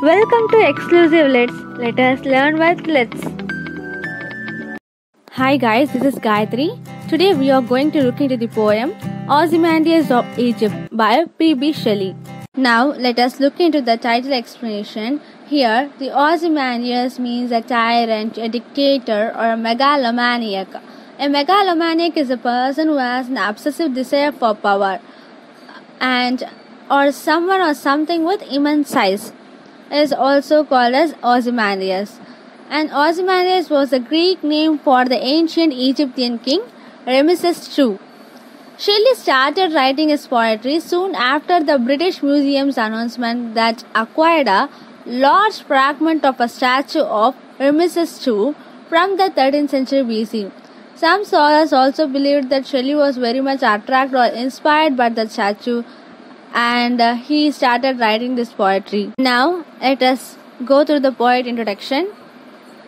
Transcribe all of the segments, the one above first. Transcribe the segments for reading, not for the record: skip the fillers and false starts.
Welcome to Exclusive Let's. Let us learn with Let's. Hi guys, this is Gayatri. Today we are going to look into the poem Ozymandias of Egypt by P.B. Shelley. Now let us look into the title explanation. Here, the Ozymandias means a tyrant, a dictator, or a megalomaniac. A megalomaniac is a person who has an obsessive desire for power or someone or something with immense size. Is also called as Ozymandias. And Ozymandias was the Greek name for the ancient Egyptian king Ramesses II. Shelley started writing his poetry soon after the British Museum's announcement that acquired a large fragment of a statue of Ramesses II from the 13th century BC. Some scholars also believed that Shelley was very much attracted or inspired by the statue and he started writing this poetry. Now let us go through the poet introduction.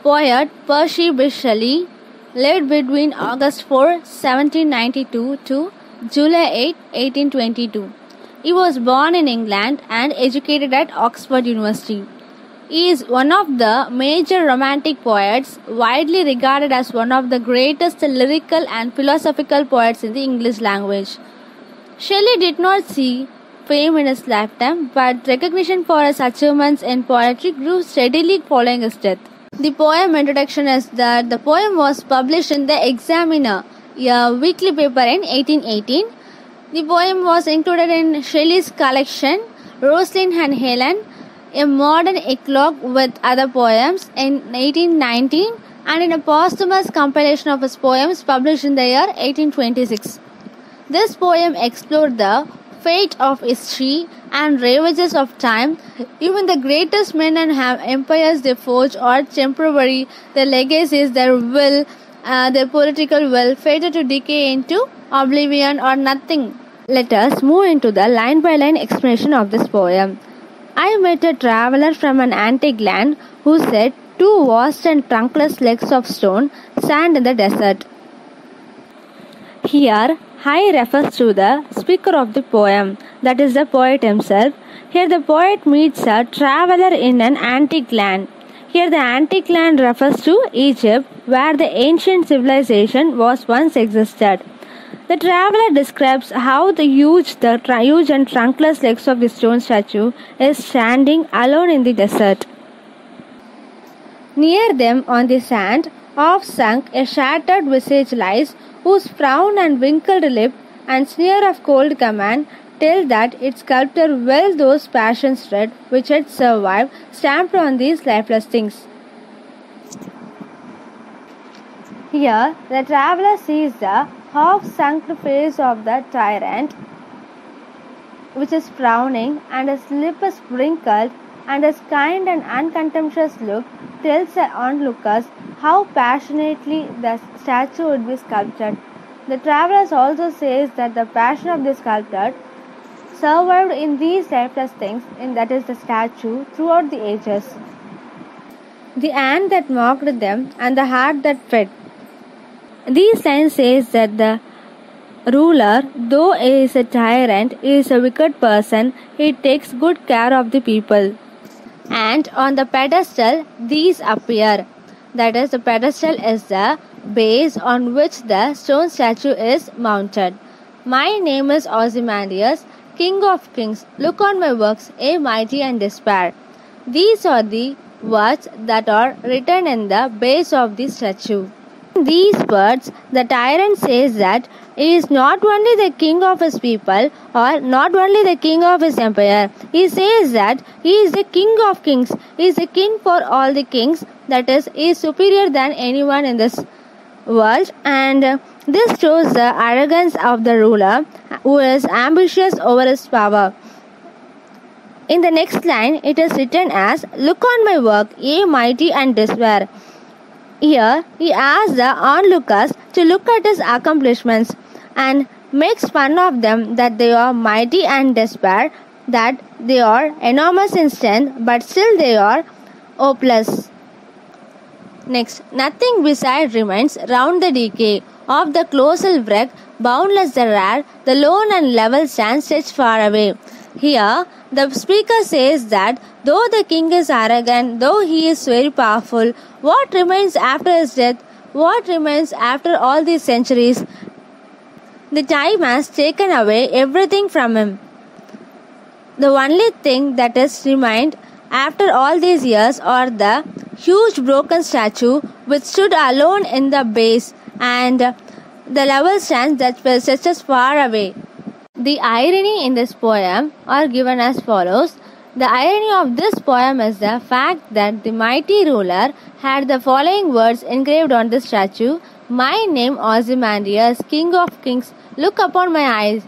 Poet Percy Bysshe Shelley lived between August 4, 1792 to July 8, 1822. He was born in England and educated at Oxford University. He is one of the major romantic poets, widely regarded as one of the greatest lyrical and philosophical poets in the English language. Shelley did not see fame in his lifetime, but recognition for his achievements in poetry grew steadily following his death. The poem introduction is that the poem was published in the Examiner, a weekly paper, in 1818. The poem was included in Shelley's collection Rosalind and Helen, a modern eclogue with other poems, in 1819, and in a posthumous compilation of his poems published in the year 1826. This poem explored the fate of history and ravages of time. Even the greatest men and empires they forged or temporary, their legacies, their will, their political will faded to decay into oblivion or nothing. Let us move into the line-by-line explanation of this poem. I met a traveler from an antique land who said, "Two vast and trunkless legs of stone stand in the desert." Here, I refers to the speaker of the poem, that is the poet himself. Here the poet meets a traveler in an antique land. Here the antique land refers to Egypt, where the ancient civilization was once existed. The traveler describes how the huge and trunkless legs of the stone statue is standing alone in the desert. Near them on the sand, half sunk, a shattered visage lies, whose frown and wrinkled lip and sneer of cold command tell that its sculptor well those passions dread which had survived, stamped on these lifeless things. Here, the traveler sees the half-sunk face of the tyrant, which is frowning, and his lip is wrinkled, and his kind and uncontemptuous look tells the onlookers how passionately the statue would be sculpted. The traveler also says that the passion of the sculptor survived in these lifeless things, that is the statue, throughout the ages. The hand that mocked them and the heart that fed. These lines says that the ruler, though he is a tyrant, is a wicked person. He takes good care of the people. And on the pedestal, these appear. That is, the pedestal is the base on which the stone statue is mounted. My name is Ozymandias, King of Kings. Look on my works, A mighty and despair. These are the words that are written in the base of the statue. In these words, the tyrant says that he is not only the king of his people or not only the king of his empire. He says that he is the king of kings. He is the king for all the kings. That is, he is superior than anyone in this world. And this shows the arrogance of the ruler who is ambitious over his power. In the next line, it is written as, "Look on my work, ye mighty, and despair." Here, he asks the onlookers to look at his accomplishments and makes fun of them that they are mighty and despair, that they are enormous in strength, but still they are hopeless. Next, nothing beside remains round the decay of the colossal wreck, boundless the rare, the lone and level stand stretched far away. Here, The speaker says that though the king is arrogant, though he is very powerful, what remains after his death? What remains after all these centuries? The time has taken away everything from him. The only thing that has remained after all these years are the huge broken statue which stood alone in the base and the level stands that stretches far away. The irony in this poem are given as follows. The irony of this poem is the fact that the mighty ruler had the following words engraved on the statue: "My name Ozymandias, King of Kings, look upon my eyes,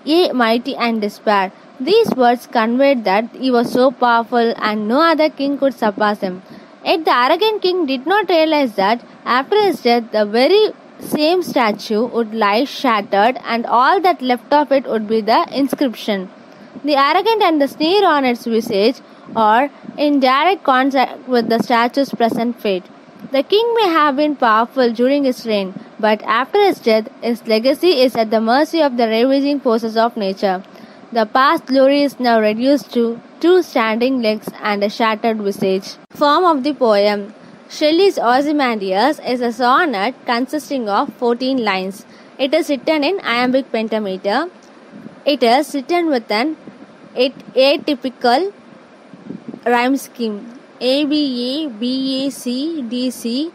ye mighty and despair." These words conveyed that he was so powerful and no other king could surpass him. Yet the arrogant king did not realize that after his death the very same statue would lie shattered and all that left of it would be the inscription. The arrogant and the sneer on its visage are in direct contact with the statue's present fate. The king may have been powerful during his reign, but after his death, his legacy is at the mercy of the ravaging forces of nature. The past glory is now reduced to 2 standing legs and a shattered visage. Form of the poem. Shelley's Ozymandias is a sonnet consisting of 14 lines. It is written in iambic pentameter. It is written with an atypical rhyme scheme: ABA, BAC, DC,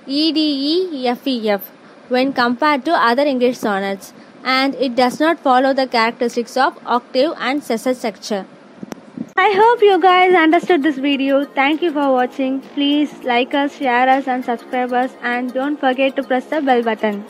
EDE, FEF when compared to other English sonnets, and it does not follow the characteristics of octave and session structure. I hope you guys understood this video. Thank you for watching. Please like us, share us and subscribe us, and don't forget to press the bell button.